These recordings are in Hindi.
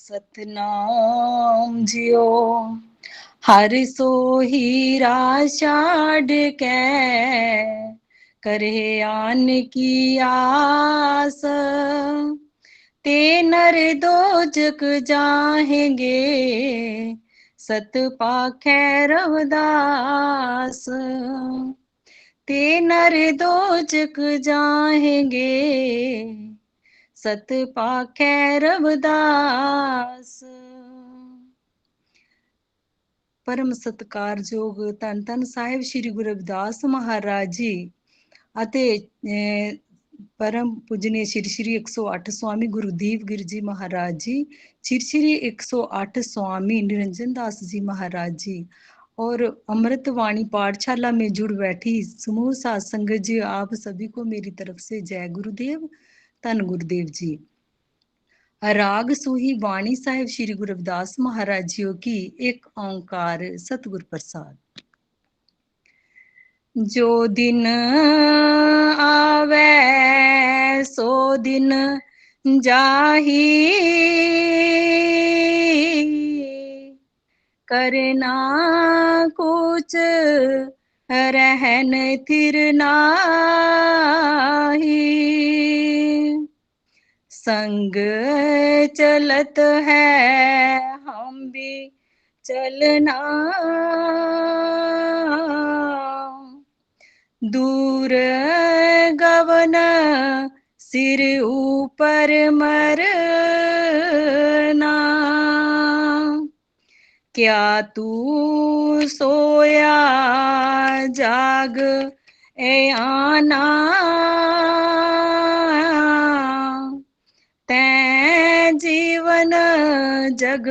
सतनाम जियो। हर सोहीरा छाड़ के करे आन की आस, ते नर दोजक जाहेंगे सत पाखै रवदास। ते नर दोजक जाहेंगे सत पाखै रवदास। परम सत्कारयोग ਧੰਨ ਧੰਨ ਸਾਹਿਬ ਸ੍ਰੀ ਗੁਰੂ ਰਵਿਦਾਸ ਮਹਾਰਾਜ ਜੀ ਅਤੇ परम पूजनीय श्री श्री 108 स्वामी गुरुदेव गिर जी महाराज जी, श्री श्री 108 स्वामी निरंजन दास जी महाराज जी और अमृत वाणी पाठशाला में जुड़ बैठी समूह साध संगत जी, आप सभी को मेरी तरफ से जय गुरुदेव, धन गुरुदेव जी। राग सूही वाणी साहिब श्री गुरु रविदास महाराज जी की एक ओंकार सतगुर प्रसाद। जो दिन आवे सो दिन जाही, करना कुछ रहन थिर नाही। संग चलत है हम भी चलना, दूर गवन सिर ऊपर मरना। क्या तू सोया जाग ए आना, तैं जीवन जग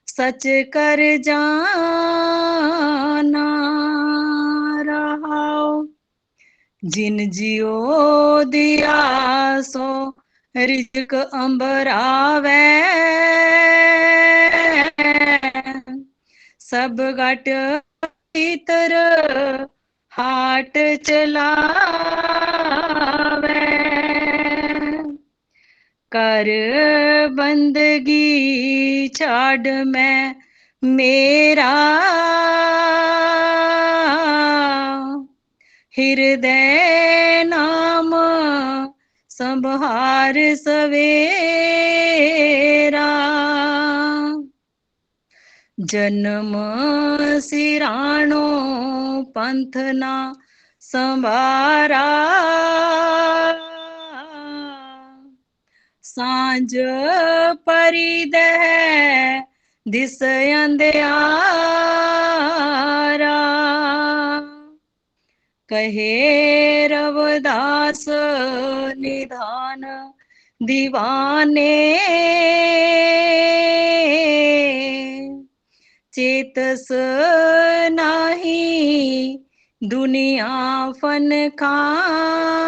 सच कर जाना। रहाओ जिन जियो दिया सो रिज़्क़ अंबर आवे, सब घट भीतर हाट चलावे। कर बंदगी छाड़ मैं मेरा, हृदय नाम संभार सवेरा। जन्म सिराणो पंथ ना संभारा, सांझ परिदह दिस अंधियारा। कहे रवदास निधान दीवाने, चेतस नाही दुनिया फन खाने।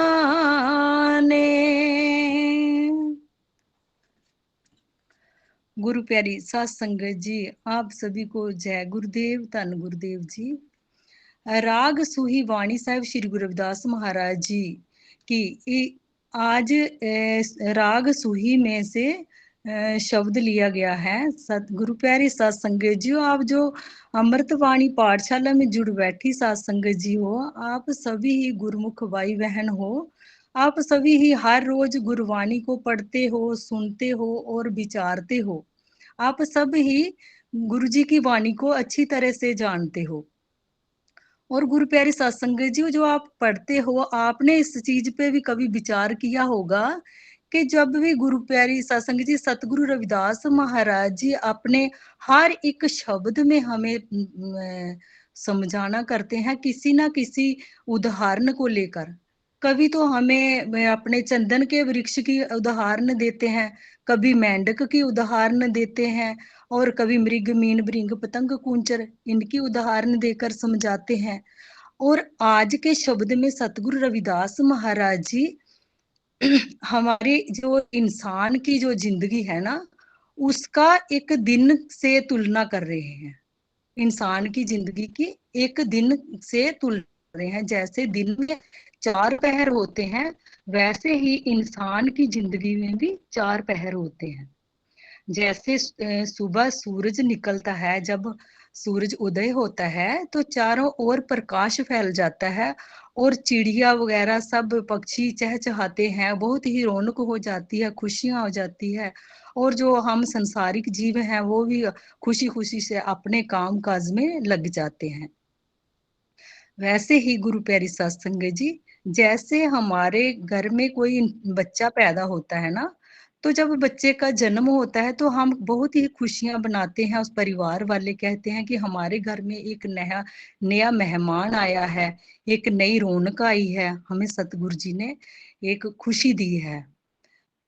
गुरु प्यारी साध संगत जी, आप सभी को जय गुरुदेव, धन गुरुदेव जी। राग सूही वाणी साहिब श्री गुरु रविदास महाराज जी की आज राग सूही में से शब्द लिया गया है। सतगुरु प्यारी साध संगत जी, आप जो अमृत वाणी पाठशाला में जुड़ बैठी साध संगत जी हो, आप सभी ही गुरुमुख भाई बहन हो। आप सभी ही हर रोज गुरुवाणी को पढ़ते हो, सुनते हो और विचारते हो। आप सब ही गुरु जी की वाणी को अच्छी तरह से जानते हो। और गुरु प्यारे सत्संग जी, जो आप पढ़ते हो, आपने इस चीज पे भी कभी विचार किया होगा कि जब भी गुरु प्यारी सत्संग जी सतगुरु रविदास महाराज जी अपने हर एक शब्द में हमें समझाना करते हैं किसी ना किसी उदाहरण को लेकर। कभी तो हमें अपने चंदन के वृक्ष की उदाहरण देते हैं, कभी मेंढक की उदाहरण देते हैं, और कभी मृग मीन भृंग पतंग कूंचर इनकी उदाहरण देकर समझाते हैं। और आज के शब्द में सतगुरु रविदास महाराज जी हमारी जो इंसान की जो जिंदगी है ना, उसका एक दिन से तुलना कर रहे हैं। इंसान की जिंदगी की एक दिन से तुलना कर रहे हैं। जैसे दिन में 4 पहर होते हैं, वैसे ही इंसान की जिंदगी में भी 4 पहर होते हैं। जैसे सुबह सूरज निकलता है, जब सूरज उदय होता है तो चारों ओर प्रकाश फैल जाता है और चिड़िया वगैरह सब पक्षी चहचहाते हैं, बहुत ही रौनक हो जाती है, खुशियां हो जाती है। और जो हम संसारिक जीव हैं वो भी खुशी खुशी से अपने काम काज में लग जाते हैं। वैसे ही गुरु प्यारी सत्संग जी, जैसे हमारे घर में कोई बच्चा पैदा होता है ना, तो जब बच्चे का जन्म होता है तो हम बहुत ही खुशियां बनाते हैं। उस परिवार वाले कहते हैं कि हमारे घर में एक नया नया मेहमान आया है, एक नई रौनक आई है, हमें सतगुरु जी ने एक खुशी दी है।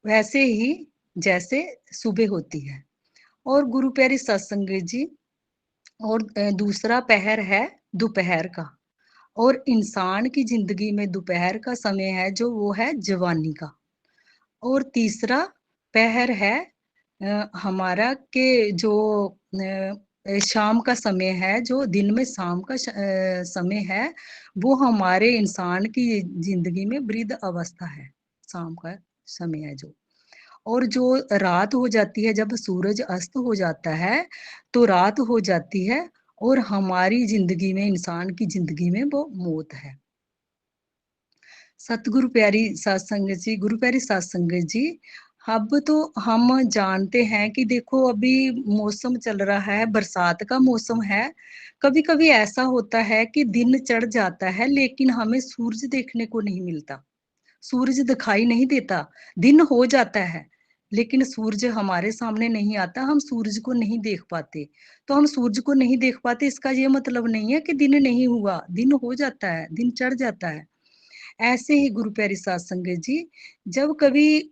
वैसे ही जैसे सुबह होती है और गुरु प्यारी सत्संग जी, और दूसरा पहर है दोपहर का। और इंसान की जिंदगी में दोपहर का समय है जो वो है जवानी का। और तीसरा पहर है हमारा के जो शाम का समय है, जो दिन में शाम का समय है, वो हमारे इंसान की जिंदगी में वृद्ध अवस्था है, शाम का समय है जो। और जो रात हो जाती है, जब सूरज अस्त हो जाता है तो रात हो जाती है, और हमारी जिंदगी में, इंसान की जिंदगी में वो मौत है। सतगुरु प्यारी सत्संग जी, गुरु प्यारी सत्संग जी, अब तो हम जानते हैं कि देखो अभी मौसम चल रहा है, बरसात का मौसम है। कभी कभी ऐसा होता है कि दिन चढ़ जाता है लेकिन हमें सूरज देखने को नहीं मिलता, सूरज दिखाई नहीं देता। दिन हो जाता है लेकिन सूरज हमारे सामने नहीं आता, हम सूरज को नहीं देख पाते। तो हम सूरज को नहीं देख पाते, इसका ये मतलब नहीं है कि दिन नहीं हुआ, दिन हो जाता है, दिन चढ़ जाता है। ऐसे ही गुरु प्यारी साध संगत जी, जब कभी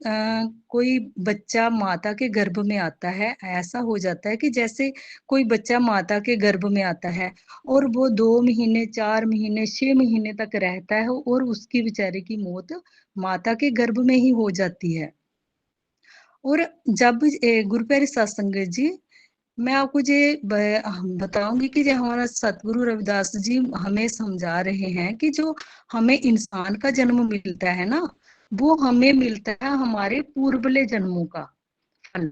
कोई बच्चा माता के गर्भ में आता है, ऐसा हो जाता है कि जैसे कोई बच्चा माता के गर्भ में आता है और वो 2 महीने, 4 महीने, 6 महीने तक रहता है और उसकी बेचारे की मौत माता के गर्भ में ही हो जाती है। और जब गुरु प्यारे सत्संग जी, मैं आपको ये बताऊंगी कि जो हमारा सतगुरु रविदास जी हमें समझा रहे हैं कि जो हमें इंसान का जन्म मिलता है ना, वो हमें मिलता है हमारे पूर्वले जन्मों का फल।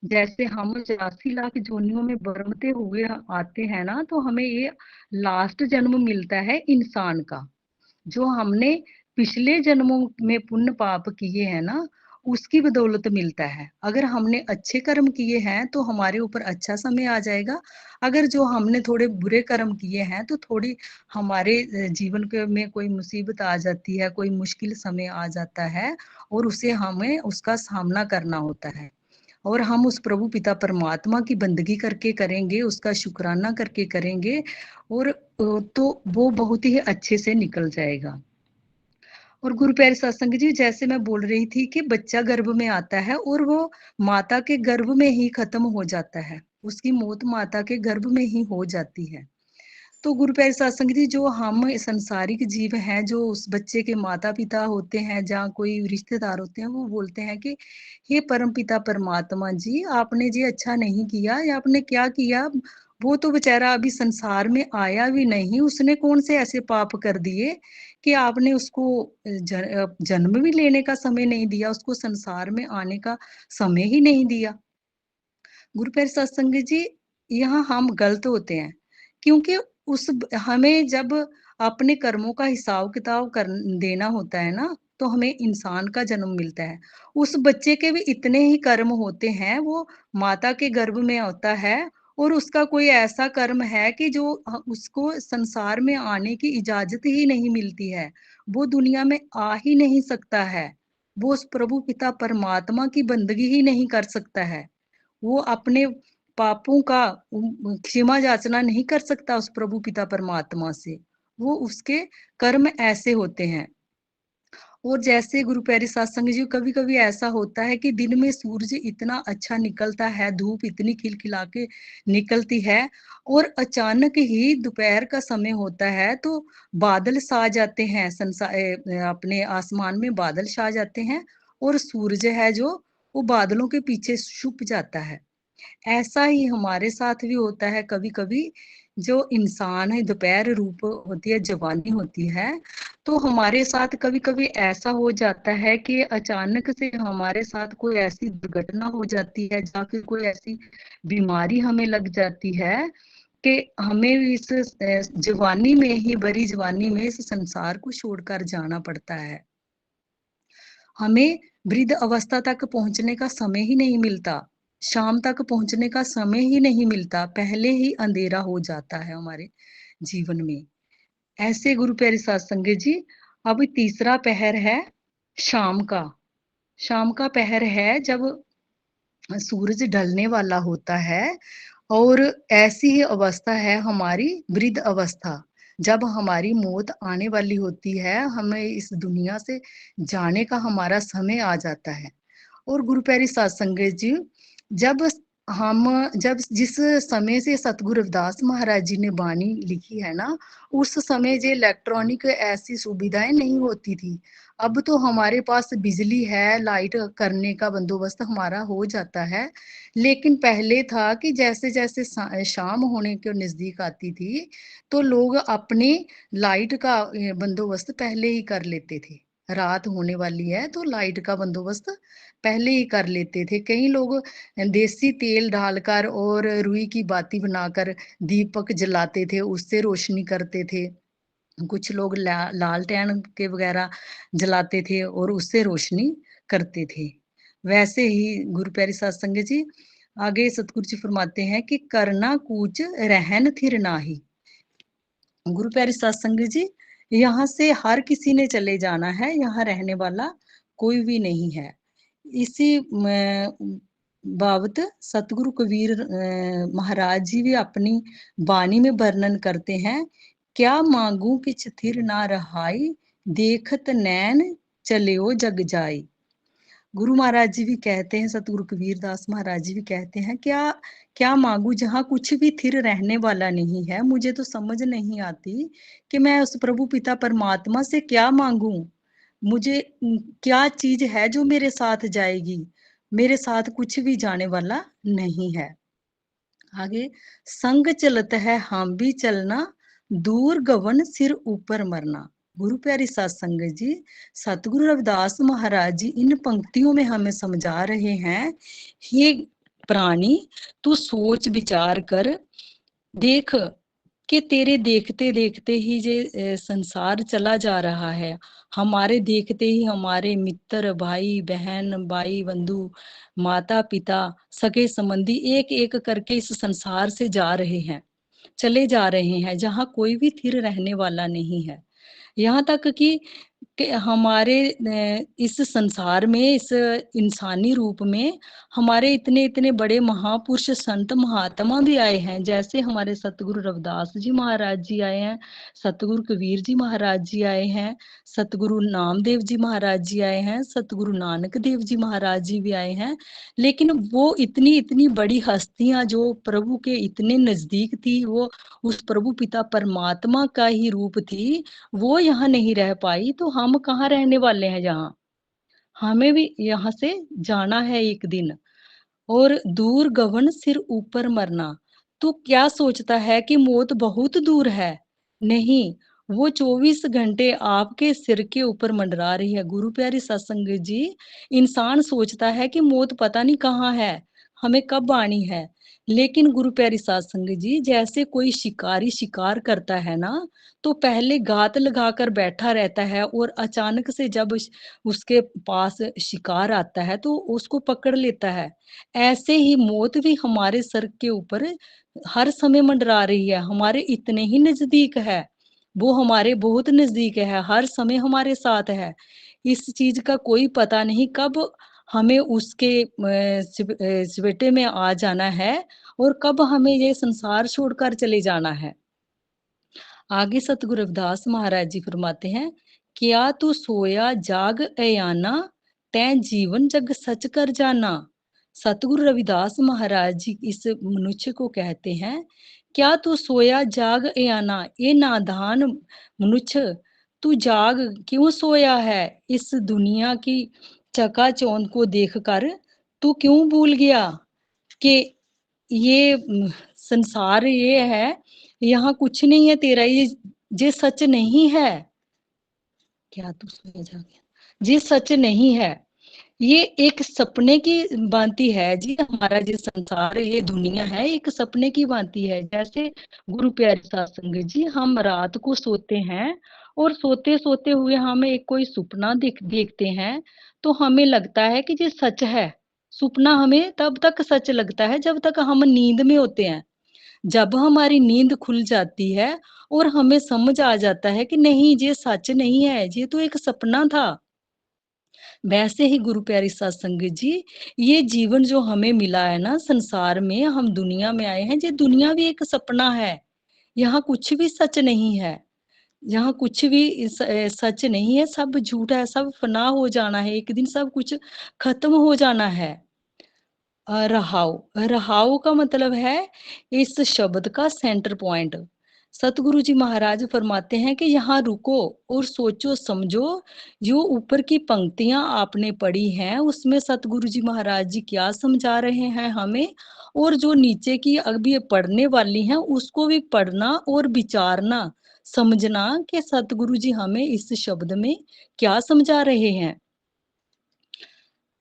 जैसे हम 84 लाख जोनियों में बरमते हुए आते हैं ना, तो हमें ये लास्ट जन्म मिलता है इंसान का, जो हमने पिछले जन्मों में पुण्य पाप किए हैं ना, उसकी बदौलत मिलता है। अगर हमने अच्छे कर्म किए हैं तो हमारे ऊपर अच्छा समय आ जाएगा, अगर जो हमने थोड़े बुरे कर्म किए हैं तो थोड़ी हमारे जीवन के में कोई मुसीबत आ जाती है, कोई मुश्किल समय आ जाता है और उसे हमें उसका सामना करना होता है। और हम उस प्रभु पिता परमात्मा की बंदगी करके करेंगे, उसका शुक्राना करके करेंगे, और तो वो बहुत ही अच्छे से निकल जाएगा। और गुरु प्यारे सत्संग जी, जैसे मैं बोल रही थी कि बच्चा गर्भ में आता है और वो माता के गर्भ में ही खत्म हो जाता है, उसकी मौत माता के गर्भ में ही हो जाती है। तो गुरु प्यारे सत्संग जी, जो हम संसारिक जीव हैं, जो उस बच्चे के माता पिता होते हैं, जहाँ कोई रिश्तेदार होते हैं, वो बोलते हैं कि हे परम पिता परमात्मा जी, आपने जी अच्छा नहीं किया, या आपने क्या किया, वो तो बेचारा अभी संसार में आया भी नहीं, उसने कौन से ऐसे पाप कर दिए कि आपने उसको जन्म भी लेने का समय नहीं दिया, उसको संसार में आने का समय ही नहीं दिया। गुरु प्यारे सत्संग जी, यहाँ हम गलत होते हैं, क्योंकि उस हमें जब अपने कर्मों का हिसाब किताब कर देना होता है ना, तो हमें इंसान का जन्म मिलता है। उस बच्चे के भी इतने ही कर्म होते हैं, वो माता के गर्भ में होता है और उसका कोई ऐसा कर्म है कि जो उसको संसार में आने की इजाजत ही नहीं मिलती है, वो दुनिया में आ ही नहीं सकता है, वो उस प्रभु पिता परमात्मा की बंदगी ही नहीं कर सकता है, वो अपने पापों का क्षमा याचना नहीं कर सकता उस प्रभु पिता परमात्मा से। वो उसके कर्म ऐसे होते हैं। और जैसे गुरु प्यारी सत्संग जी, कभी कभी ऐसा होता है कि दिन में सूरज इतना अच्छा निकलता है, धूप इतनी खिलखिला के निकलती है, और अचानक ही दोपहर का समय होता है तो बादल छा जाते हैं, अपने आसमान में बादल छा जाते हैं और सूरज है जो वो बादलों के पीछे छुप जाता है। ऐसा ही हमारे साथ भी होता है कभी-कभी। जो इंसान है दोपहर रूप होती है, जवानी होती है, तो हमारे साथ कभी-कभी ऐसा हो जाता है कि अचानक से हमारे साथ कोई ऐसी दुर्घटना हो जाती है या फिर कोई ऐसी बीमारी हमें लग जाती है कि हमें इस जवानी में ही, भरी जवानी में इस संसार को छोड़कर जाना पड़ता है। हमें वृद्ध अवस्था तक पहुँचने का समय ही नहीं मिलता, शाम तक पहुँचने का समय ही नहीं मिलता, पहले ही अंधेरा हो जाता है हमारे जीवन में। ऐसे गुरु प्यारे साध संगत जी, अब तीसरा पहर है शाम का। शाम का पहर है जब सूरज ढलने वाला होता है और ऐसी ही अवस्था है हमारी वृद्ध अवस्था। जब हमारी मौत आने वाली होती है, हमें इस दुनिया से जाने का हमारा समय आ जाता है। और गुरु प्यारी साध संगत जी, जब हम जब जिस समय से सतगुरु रविदास महाराज जी ने बानी लिखी है ना, उस समय जो इलेक्ट्रॉनिक ऐसी सुविधाएं नहीं होती थी। अब तो हमारे पास बिजली है, लाइट करने का बंदोबस्त हमारा हो जाता है। लेकिन पहले था कि जैसे-जैसे शाम होने के नज़दीक आती थी, तो लोग अपने लाइट का बंदोबस्त पहले ही कर लेते थे। रात होने वाली है तो लाइट का बंदोबस्त पहले ही कर लेते थे। कई लोग देसी तेल डालकर और रुई की बाती बनाकर दीपक जलाते थे, उससे रोशनी करते थे। कुछ लोग लालटेन के वगैरह जलाते थे और उससे रोशनी करते थे। वैसे ही गुरु प्यारे साध संगत जी, आगे सतगुरु जी फरमाते हैं कि करना कूच रहन थिर नाहि। गुरु प्यारे साध संगत जी, यहाँ से हर किसी ने चले जाना है, यहाँ रहने वाला कोई भी नहीं है। इसी बाबत सतगुरु कबीर महाराज जी भी अपनी वाणी में वर्णन करते हैं। क्या मांगू किछ थिर ना रहाई, देखत नैन चलियो जग जाई। गुरु महाराज जी भी कहते हैं, सतगुरु कबीर दास महाराज जी भी कहते हैं, क्या क्या मांगू जहाँ कुछ भी थिर रहने वाला नहीं है। मुझे तो समझ नहीं आती कि मैं उस प्रभु पिता परमात्मा से क्या मांगू। मुझे क्या चीज है जो मेरे साथ जाएगी। मेरे साथ कुछ भी जाने वाला नहीं है। आगे, संग चलत है हम भी चलना, दूर गवन सिर ऊपर मरना। गुरु प्यारी साध संगत जी, सतगुरु रविदास महाराज जी इन पंक्तियों में हमें समझा रहे हैं, हे प्राणी, तू सोच विचार कर देख कि तेरे देखते देखते ही ये संसार चला जा रहा है। हमारे देखते ही हमारे मित्र, भाई बहन, भाई बंधु, माता पिता, सगे संबंधी एक एक करके इस संसार से जा रहे हैं, चले जा रहे हैं, जहाँ कोई भी थिर रहने वाला नहीं है। यहाँ तक कि हमारे इस संसार में, इस इंसानी रूप में हमारे इतने इतने बड़े महापुरुष संत महात्मा भी आए हैं। जैसे हमारे सतगुरु रविदास जी महाराज जी आए हैं, सतगुरु कबीर जी महाराज जी आए हैं, सतगुरु नामदेव जी महाराज जी आए हैं, सतगुरु नानक देव जी महाराज जी भी आए हैं। लेकिन वो इतनी इतनी बड़ी हस्तियां जो प्रभु के इतने नजदीक थी, वो उस प्रभु पिता परमात्मा का ही रूप थी, वो यहाँ नहीं रह पाई, तो हम कहाँ रहने वाले हैं यहाँ। हमें भी यहाँ से जाना है एक दिन। और दूर गगन सिर ऊपर मरना। तू क्या सोचता है कि मौत बहुत दूर है? नहीं, वो 24 घंटे आपके सिर के ऊपर मंडरा रही है। गुरु प्यारी सत्संग जी, इंसान सोचता है कि मौत पता नहीं कहाँ है, हमें कब आनी है। लेकिन गुरु प्यारी सत्संग जी, जैसे कोई शिकारी शिकार करता है ना, तो पहले घात लगाकर बैठा रहता है और अचानक से जब उसके पास शिकार आता है तो उसको पकड़ लेता है। ऐसे ही मौत भी हमारे सर के ऊपर हर समय मंडरा रही है, हमारे इतने ही नजदीक है। वो हमारे बहुत नजदीक है, हर समय हमारे साथ है। इस चीज का कोई पता नहीं कब हमें उसके चपेटे में आ जाना है और कब हमें ये संसार छोड़कर चले जाना है। आगे सतगुरु रविदास महाराज जी फरमाते हैं, क्या तू सोया जाग अयाना, तै जीवन जग सच कर जाना। सतगुरु रविदास महाराज जी इस मनुष्य को कहते हैं, क्या तू सोया जाग अयाना, ये नादान मनुष्य, तू जाग क्यों सोया है। इस दुनिया की चकाचौंध को देखकर तू क्यों भूल गया कि ये संसार ये है, यहाँ कुछ नहीं है तेरा, ये सच नहीं है। क्या तू सोया जा गया? ये सच नहीं है, ये एक सपने की भांति है जी। हमारा जो संसार है, ये दुनिया है, एक सपने की भांति है। जैसे गुरु प्यारे साध संगत जी, हम रात को सोते हैं और सोते सोते हुए हमें एक कोई सपना देखते हैं, तो हमें लगता है कि ये सच है। सपना हमें तब तक सच लगता है जब तक हम नींद में होते हैं। जब हमारी नींद खुल जाती है और हमें समझ आ जाता है कि नहीं, ये सच नहीं है, ये तो एक सपना था। वैसे ही गुरु प्यारी साध संगत जी, ये जीवन जो हमें मिला है ना, संसार में हम दुनिया में आए हैं, ये दुनिया भी एक सपना है। यहाँ कुछ भी सच नहीं है, यहाँ कुछ भी सच नहीं है, सब झूठ है, सब फना हो जाना है, एक दिन सब कुछ खत्म हो जाना है। रहाओ, रहाओ का मतलब है इस शब्द का सेंटर पॉइंट। सतगुरु जी महाराज फरमाते हैं कि यहाँ रुको और सोचो समझो, जो ऊपर की पंक्तियां आपने पढ़ी हैं उसमें सतगुरु जी महाराज जी क्या समझा रहे हैं हमें, और जो नीचे की अभी पढ़ने वाली हैं उसको भी पढ़ना और विचारना, समझना कि सतगुरु जी हमें इस शब्द में क्या समझा रहे हैं।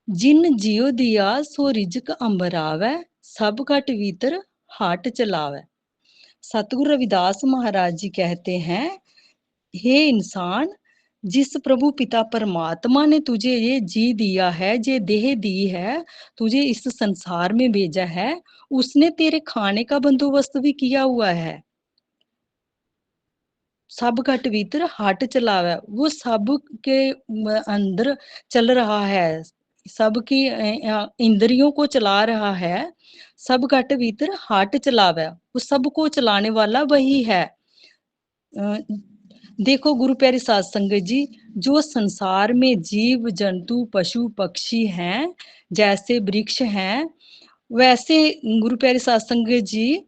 जिन जियो दिया सो रिजक अंबरावै, सब घट भीतर हाट चलावै। सतगुरु रविदास महाराज जी कहते हैं, हे इंसान, जिस प्रभु पिता परमात्मा ने तुझे ये जी दिया है, ये देह दी है, तुझे इस संसार में भेजा है, उसने तेरे खाने का बंदोबस्त भी किया हुआ है। सब घट भीतर हाट चलावे, वो सब के अंदर चल रहा है, सबकी इंद्रियों को चला रहा है। सब घट भीतर हाट चलावे, वो सबको चलाने वाला वही है। देखो गुरु प्यारी साध संगत जी, जो संसार में जीव जंतु पशु पक्षी हैं, जैसे वृक्ष हैं, वैसे गुरु प्यारी साध संगत जी,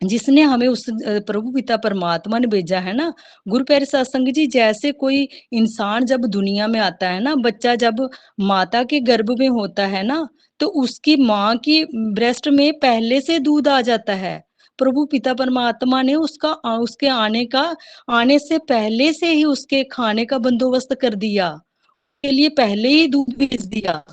जिसने हमें उस प्रभु पिता परमात्मा ने भेजा है ना, गुरु प्यारे सत्संग जी, जैसे कोई इंसान जब दुनिया में आता है ना, बच्चा जब माता के गर्भ में होता है ना, तो उसकी माँ की ब्रेस्ट में पहले से दूध आ जाता है। प्रभु पिता परमात्मा ने उसके आने से पहले से ही उसके खाने का बंदोबस्त कर दिया, के लिए पहले ही दूध भेज दिया।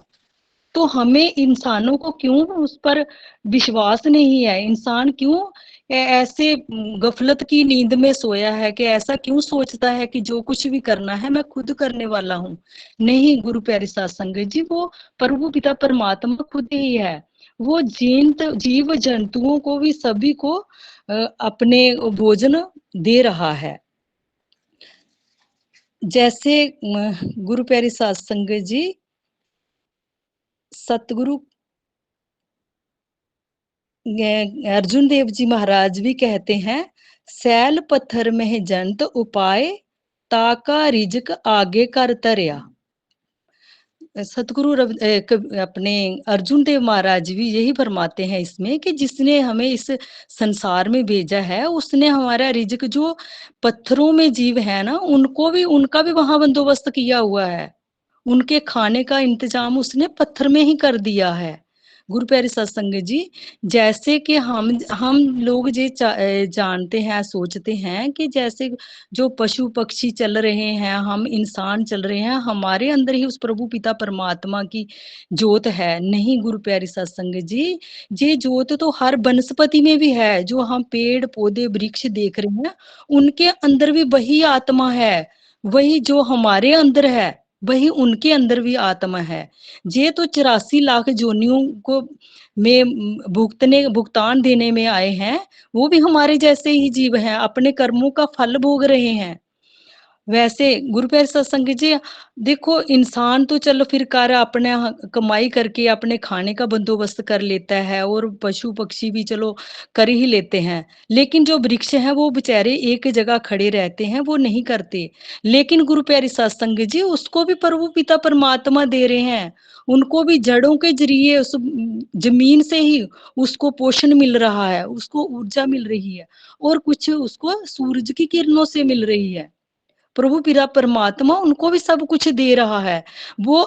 तो हमें इंसानों को क्यों उस पर विश्वास नहीं है, इंसान क्यों ऐसे गफलत की नींद में सोया है, कि ऐसा क्यों सोचता है कि जो कुछ भी करना है मैं खुद करने वाला हूँ। नहीं गुरु प्यारे साध संगत जी, वो प्रभु पिता परमात्मा खुद ही है। वो जीव जंतुओं को भी, सभी को अपने भोजन दे रहा है। जैसे गुरु प्यारी साध संगत जी, सतगुरु अर्जुन देव जी महाराज भी कहते हैं, सैल पत्थर में जंत उपाय, ताका रिजक आगे कर तरया। सतगुरु अपने अर्जुन देव महाराज भी यही फरमाते हैं इसमें, कि जिसने हमें इस संसार में भेजा है, उसने हमारा रिजक, जो पत्थरों में जीव है ना, उनका भी वहां बंदोबस्त किया हुआ है। उनके खाने का इंतजाम उसने पत्थर में ही कर दिया है। गुरु प्यारे सत्संग जी, जैसे कि हम लोग ये जानते हैं, सोचते हैं कि जैसे जो पशु पक्षी चल रहे हैं, हम इंसान चल रहे हैं, हमारे अंदर ही उस प्रभु पिता परमात्मा की जोत है। नहीं गुरु प्यारे सत्संग जी, ये जोत तो हर वनस्पति में भी है। जो हम पेड़ पौधे वृक्ष देख रहे हैं, उनके अंदर भी वही आत्मा है। वही जो हमारे अंदर है, वही उनके अंदर भी आत्मा है। ये तो 84 लाख जोनियों को में भुगतान देने में आए हैं, वो भी हमारे जैसे ही जीव हैं, अपने कर्मों का फल भोग रहे हैं। वैसे गुरु प्यारे सत्संग जी, देखो इंसान तो चलो फिर कर अपने कमाई करके अपने खाने का बंदोबस्त कर लेता है, और पशु पक्षी भी चलो कर ही लेते हैं, लेकिन जो वृक्ष हैं वो बेचारे एक जगह खड़े रहते हैं, वो नहीं करते। लेकिन गुरु प्यारे सत्संग जी, उसको भी प्रभु पिता परमात्मा दे रहे हैं। उनको भी जड़ों के जरिए उस जमीन से ही उसको पोषण मिल रहा है, उसको ऊर्जा मिल रही है, और कुछ उसको सूरज की किरणों से मिल रही है। प्रभु पिता परमात्मा उनको भी सब कुछ दे रहा है। वो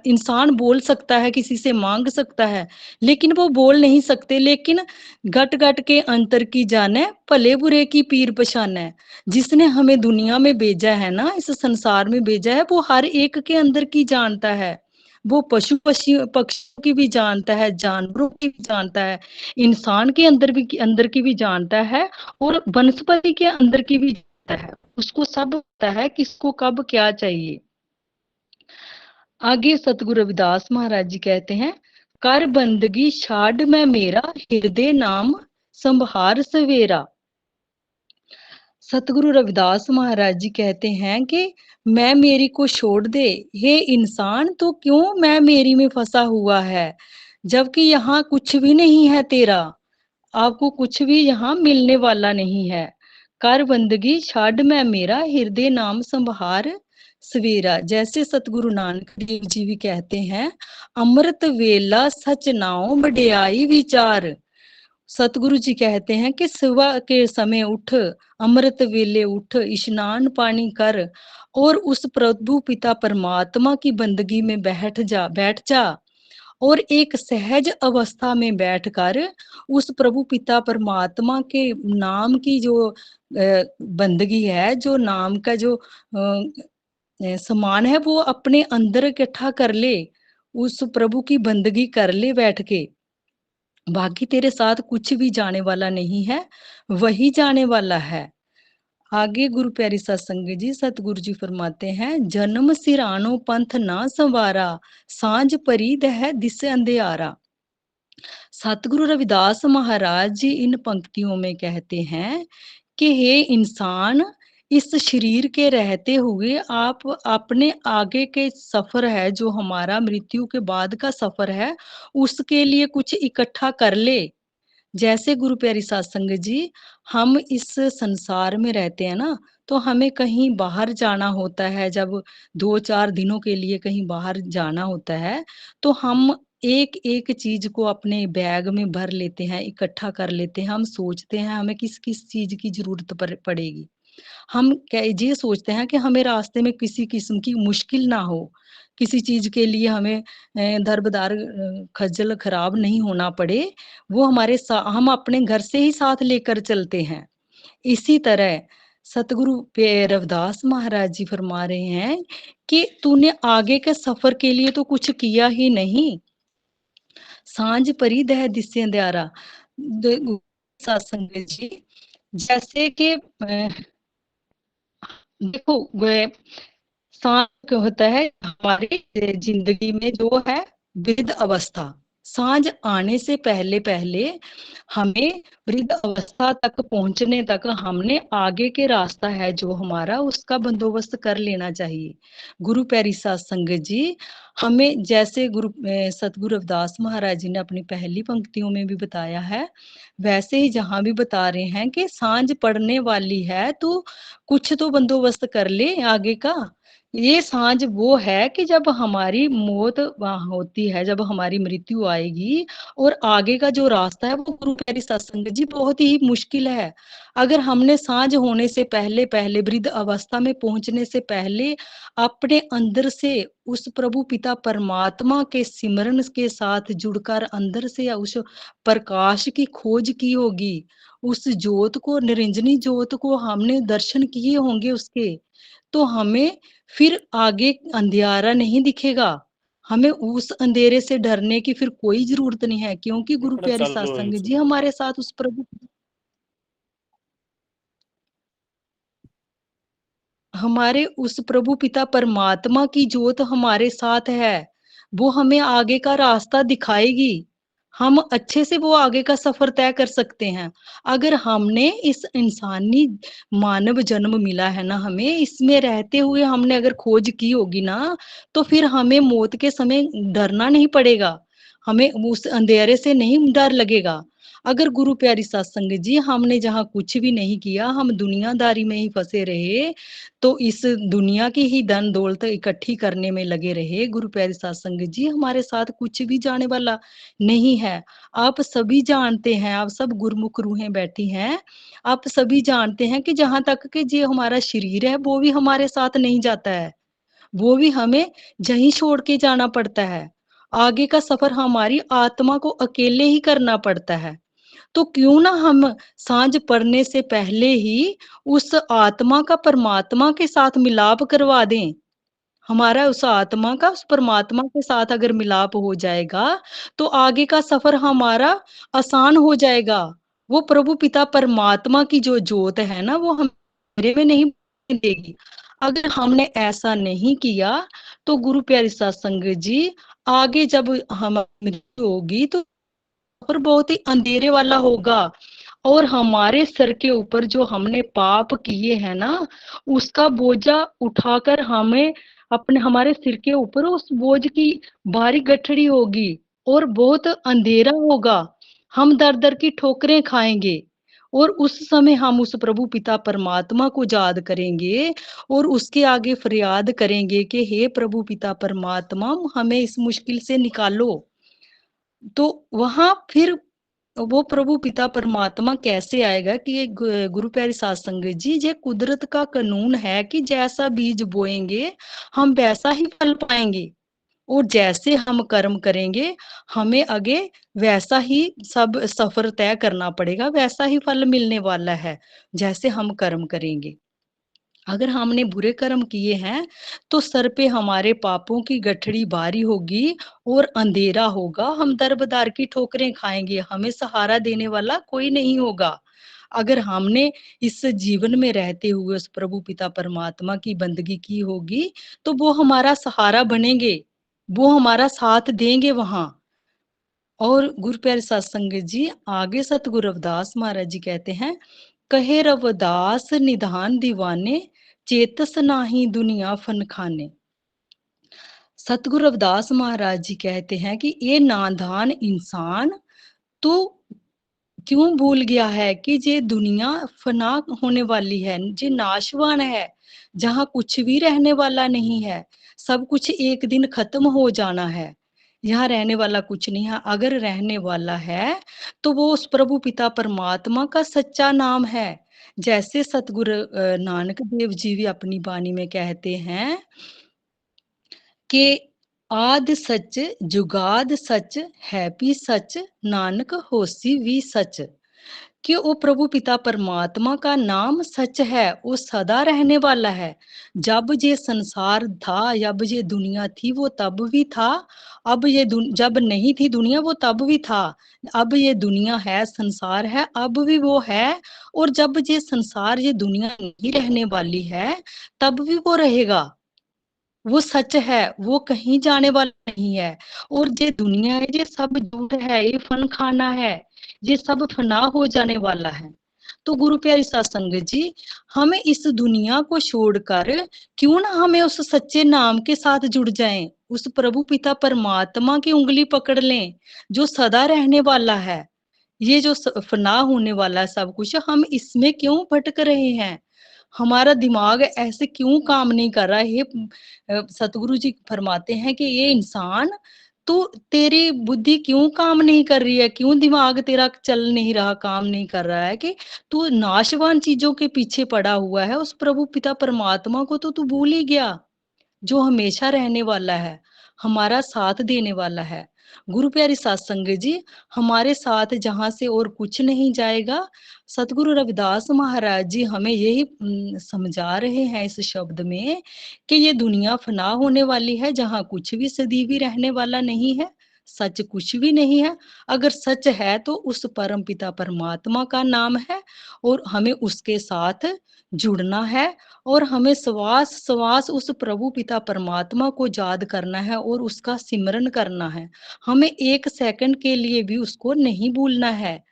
इंसान बोल सकता है, किसी से मांग सकता है, लेकिन वो बोल नहीं सकते। लेकिन घट घट के अंतर की जाने, भले बुरे की पीर पछाने। जिसने हमें दुनिया में भेजा है ना, इस संसार में भेजा है, वो हर एक के अंदर की जानता है। वो पशु पक्षियों की भी जानता है, जानवरों की भी जानता है, इंसान के अंदर की भी जानता है, और वनस्पति के अंदर की भी जानता है। उसको सब पता है किसको कब क्या चाहिए। आगे सतगुरु रविदास महाराज जी कहते हैं, कर बंदगी छाड़ मैं मेरा, हृदय नाम संभार सवेरा। सतगुरु रविदास महाराज जी कहते हैं कि मैं मेरी को छोड़ दे, हे इंसान तो क्यों मैं मेरी में फंसा हुआ है, जबकि यहाँ कुछ भी नहीं है तेरा, आपको कुछ भी यहाँ मिलने वाला नहीं है। कर बंदगी छाड़ मैं मेरा, हृदय नाम संभार सवेरा। जैसे सतगुरु नानक देव जी भी कहते हैं, अमृत वेला सच नाओ बड़ियाई विचार। सतगुरु जी कहते हैं कि सुबह के समय उठ, अमृत वेले उठ, स्नान पानी कर, और उस प्रभु पिता परमात्मा की बंदगी में बैठ जा, और एक सहज अवस्था में बैठकर उस प्रभु पिता परमात्मा के नाम की जो बंदगी है, जो नाम का जो समान है, वो अपने अंदर इकट्ठा कर ले, उस प्रभु की बंदगी कर ले बैठ के। बाकी तेरे साथ कुछ भी जाने वाला नहीं है, वही जाने वाला है। आगे गुरु प्यारी सत्संग जी, सतगुरु जी फरमाते हैं, जन्म सिरानो पंथ ना संवारा, सांझ परी दह दिस अंधियारा। सतगुरु रविदास महाराज जी इन पंक्तियों में कहते हैं कि हे इंसान, इस शरीर के रहते हुए आप अपने आगे के सफर है, जो हमारा मृत्यु के बाद का सफर है, उसके लिए कुछ इकट्ठा कर ले। जैसे गुरु प्यारी सत्संग जी, हम इस संसार में रहते हैं ना, तो हमें कहीं बाहर जाना होता है, जब 2-4 दिनों के लिए कहीं बाहर जाना होता है, तो हम एक एक चीज को अपने बैग में भर लेते हैं, इकट्ठा कर लेते हैं। हम सोचते हैं हमें किस किस चीज की जरूरत पड़ेगी। हम ये सोचते हैं कि हमें रास्ते में किसी किस्म की मुश्किल ना हो, किसी चीज के लिए हमें दरबदर खज्जल खराब नहीं होना पड़े, वो हम अपने घर से ही साथ लेकर चलते हैं। इसी तरह सतगुरु रविदास महाराज जी फरमा रहे हैं कि तूने आगे के सफर के लिए तो कुछ किया ही नहीं, सांझ परी दह दिसे अंधियारा। सत्संग जी, जैसे कि देखो, सांझ क्या होता है हमारी जिंदगी में, जो है वृद्ध अवस्था। सांझ आने से पहले पहले हमें वृद्ध अवस्था तक पहुंचने तक हमने आगे के रास्ता है जो हमारा, उसका बंदोबस्त कर लेना चाहिए। गुरु प्यारी साध संगत जी, हमें जैसे सतगुरु रविदास महाराज जी ने अपनी पहली पंक्तियों में भी बताया है, वैसे ही जहां भी बता रहे हैं कि सांझ पड़ने वाली है, तो कुछ तो बंदोबस्त कर ले आगे का। ये सांझ वो है कि जब हमारी मौत वहां होती है, जब हमारी मृत्यु आएगी, और आगे का जो रास्ता है वो गुरु प्यारी सत्संग जी बहुत ही मुश्किल है। अगर हमने सांझ होने से पहले पहले, वृद्ध अवस्था में पहुंचने से पहले, अपने अंदर से उस प्रभु पिता परमात्मा के सिमरन के साथ जुड़कर अंदर से उस प्रकाश की खोज की होगी, उस ज्योत को, निरंजनी ज्योत को हमने दर्शन किए होंगे उसके, तो हमें फिर आगे अंधियारा नहीं दिखेगा। हमें उस अंधेरे से डरने की फिर कोई जरूरत नहीं है, क्योंकि गुरु इकडे प्यारी चालतो सत्संग यांचं जी हमारे साथ उस प्रभु पिता परमात्मा की ज्योत हमारे साथ है। वो हमें आगे का रास्ता दिखाएगी, हम अच्छे से वो आगे का सफर तय कर सकते हैं। अगर हमने इस इंसानी मानव जन्म मिला है ना, हमें इसमें रहते हुए हमने अगर खोज की होगी ना, तो फिर हमें मौत के समय डरना नहीं पड़ेगा, हमें उस अंधेरे से नहीं डर लगेगा। अगर गुरु प्यारी सत्संग जी हमने जहाँ कुछ भी नहीं किया, हम दुनियादारी में ही फँसे रहे, तो इस दुनिया की ही धन दौलत इकट्ठी करने में लगे रहे, गुरु प्यारी सत्संग जी हमारे साथ कुछ भी जाने वाला नहीं है। आप सभी जानते हैं, आप सब गुरमुख रूहें बैठी हैं, आप सभी जानते हैं कि जहाँ तक कि जो हमारा शरीर है, वो भी हमारे साथ नहीं जाता है। वो भी हमें यहीं छोड़ के जाना पड़ता है। आगे का सफ़र हमारी आत्मा को अकेले ही करना पड़ता है। तो क्यों ना हम साँझ पड़ने से पहले ही उस आत्मा का परमात्मा के साथ मिलाप करवा दें। हमारा उस आत्मा का उस परमात्मा के साथ अगर मिलाप हो जाएगा, तो आगे का सफ़र हमारा आसान हो जाएगा। वो प्रभु पिता परमात्मा की जो ज्योत है ना, वो हमरे में नहीं देगी। अगर हमने ऐसा नहीं किया, तो गुरु प्यारी सत्संग जी, आगे जब हमारी मृत्यु होगी, तो सफ़र बहुत ही अंधेरे वाला होगा और हमारे सर के ऊपर जो हमने पाप किए हैं ना, उसका बोझा उठाकर हमें अपने हमारे सिर के ऊपर उस बोझ की भारी गठड़ी होगी और बहुत अंधेरा होगा। हम दर-दर की ठोकरें खाएँगे और उस समय हम उस प्रभु पिता परमात्मा को याद करेंगे और उसके आगे फरियाद करेंगे कि हे प्रभु पिता परमात्मा, हमें इस मुश्किल से निकालो। तो वहाँ फिर वो प्रभु पिता परमात्मा कैसे आएगा कि ये गुरु प्यारी साध संगत जी, ये कुदरत का कानून है कि जैसा बीज बोएंगे हम वैसा ही फल पाएंगे और जैसे हम कर्म करेंगे हमें आगे वैसा ही सब सफर तय करना पड़ेगा, वैसा ही फल मिलने वाला है जैसे हम कर्म करेंगे। अगर हमने बुरे कर्म किए हैं, तो सर पे हमारे पापों की गठड़ी भारी होगी और अंधेरा होगा। हम दर-बदर की ठोकरें खाएँगे, हमें सहारा देने वाला कोई नहीं होगा। अगर हमने इस जीवन में रहते हुए उस प्रभु पिता परमात्मा की बंदगी की होगी, तो वो हमारा सहारा बनेंगे, वो हमारा साथ देंगे वहाँ। और गुरु प्यारे सत्संग जी आगे सतगुरु रविदास महाराज जी कहते हैं, कहे रविदास निधान दीवाने, चेतस नाही दुनिया फन खाने। सतगुरु रविदास महाराज जी कहते हैं कि ये नादान इंसान तो क्यों भूल गया है कि ये दुनिया फना होने वाली है, ये नाशवान है, जहाँ कुछ भी रहने वाला नहीं है, सब कुछ एक दिन खत्म हो जाना है। यहाँ रहने वाला कुछ नहीं है, अगर रहने वाला है, तो वो उस प्रभु पिता परमात्मा का सच्चा नाम है। जैसे सतगुरु नानक देव जी भी अपनी वाणी में कहते हैं कि आद सच, जुगाद सच, है भी सच, नानक होसी भी सच। कि वो प्रभु पिता परमात्मा का नाम सच है, वो सदा रहने वाला है। जब ये संसार था, जब ये दुनिया थी, वो तब भी था। अब ये जब नहीं थी दुनिया, वो तब भी था। अब ये दुनिया है, संसार है, अब भी वो है। और जब ये संसार, ये दुनिया नहीं रहने वाली है, तब भी वो रहेगा। वो सच है, वो कहीं जाने वाला नहीं है। और ये दुनिया है, ये सब झूठ है, ये फन खाना है, ये सब फना हो जाने वाला है। तो गुरु प्यारी सत्संग जी, हमें इस दुनिया को छोड़कर क्यों ना हमें उस सच्चे नाम के साथ जुड़ जाएं, उस प्रभु पिता परमात्मा की उंगली पकड़ लें, जो सदा रहने वाला है। ये जो फना होने वाला है सब कुछ, हम इसमें क्यों भटक रहे हैं? हमारा दिमाग ऐसे क्यों काम नहीं कर रहा है? ये सतगुरु जी फरमाते हैं कि ये इंसान, तू तेरी बुद्धि क्यों काम नहीं कर रही है? क्यों दिमाग तेरा चल नहीं रहा, काम नहीं कर रहा है कि तू नाशवान चीज़ों के पीछे पड़ा हुआ है, उस प्रभु पिता परमात्मा को तो तू भूल ही गया। जो हमेशा रहने वाला है, हमारा साथ देने वाला है। गुरु प्यारी सत्संग जी, हमारे साथ जहाँ से और कुछ नहीं जाएगा। सतगुरु रविदास महाराज जी हमें यही समझा रहे हैं इस शब्द में कि ये दुनिया फना होने वाली है, जहाँ कुछ भी सदैव रहने वाला नहीं है, सच कुछ भी नहीं है। अगर सच है तो उस परम पिता परमात्मा का नाम है और हमें उसके साथ जुड़ना है और हमें श्वास-श्वास उस प्रभु पिता परमात्मा को याद करना है और उसका सिमरन करना है। हमें 1 सेकंड के लिए भी उसको नहीं भूलना है।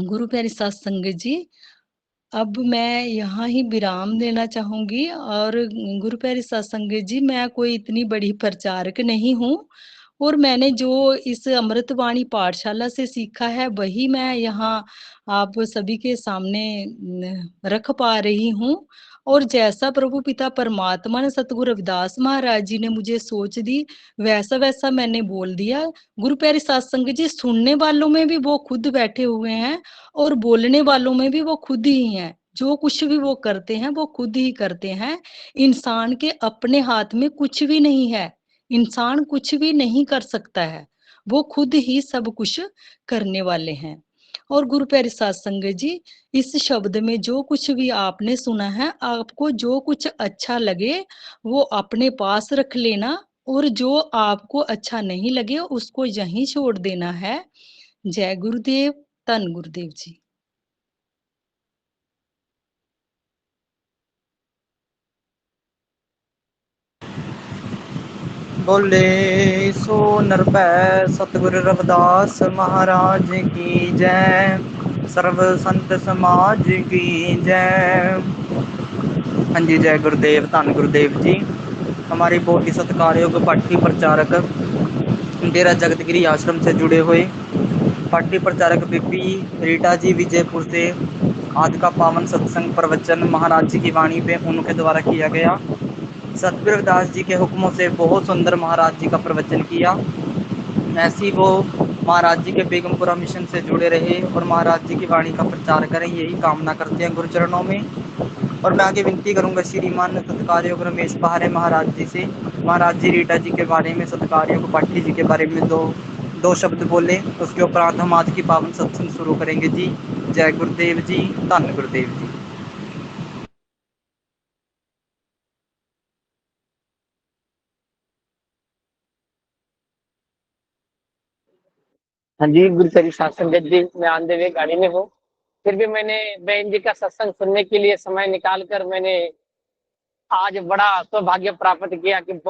गुरु प्यारी सत्संग जी, अब मैं यहाँ ही विराम देना चाहूँगी और गुरु प्यारी सत्संग जी, मैं कोई इतनी बड़ी प्रचारक नहीं हूँ और मैंने जो इस अमृतवाणी पाठशाला से सीखा है, वही मैं यहाँ आप सभी के सामने रख पा रही हूँ। और जैसा प्रभु पिता परमात्मा ने सतगुरु रविदास महाराज जी ने मुझे सोच दी, वैसा-वैसा मैंने बोल दिया। गुरु प्यारे साध संगत जी, सुनने वालों में भी वो खुद बैठे हुए हैं और बोलने वालों में भी वो खुद ही हैं। जो कुछ भी वो करते हैं, वो खुद ही करते हैं। इंसान के अपने हाथ में कुछ भी नहीं है। इंसान कुछ भी नहीं कर सकता है। वो खुद ही सब कुछ करने वाले हैं। और गुरु प्यारे साध संगत जी, इस शब्द में जो कुछ भी आपने सुना है, आपको जो कुछ अच्छा लगे, वो अपने पास रख लेना और जो आपको अच्छा नहीं लगे, उसको यहीं छोड़ देना है। जय गुरुदेव, धन गुरुदेव जी। बोले सो नरपै सतगुरु रविदास महाराज की जय, सर्व संत समाज की जय। हाँ जी, जय गुरुदेव, धन गुरुदेव जी। हमारे बहुत ही सत्कारयोग पाठी प्रचारक डेरा जगतगिरी आश्रम से जुड़े हुए पाठी प्रचारक बीबी रीटा जी विजयपुर से आज का पावन सत्संग प्रवचन महाराज जी की वाणी पे उनके द्वारा किया गया। सतगुरु रविदास जी के हुक्मों से बहुत सुंदर महाराज जी का प्रवचन किया। ऐसी वो महाराज जी के बेगमपुरा मिशन से जुड़े रहे और महाराज जी की वाणी का प्रचार करें, यही कामना करते हैं गुरुचरणों में। और मैं आगे विनती करूंगा श्रीमान सत्कारयोग रमेश पहारे महाराज जी से, महाराज जी रीटा जी के बारे में, सत्कारयोग पाठी जी के बारे में दो शब्द बोले, उसके उपरांत हम आज की पावन सत्संग शुरू करेंगे जी। जय गुरुदेव जी, धन गुरुदेव जी। हाँ जी, गुरु तेरी साथ संगत जी, मैं आंधे हुए गाड़ी में हूँ। फिर भी मैंने बहन जी का सत्संग सुनने के लिए समय निकाल कर मैंने आज बड़ा सौभाग्य प्राप्त किया कि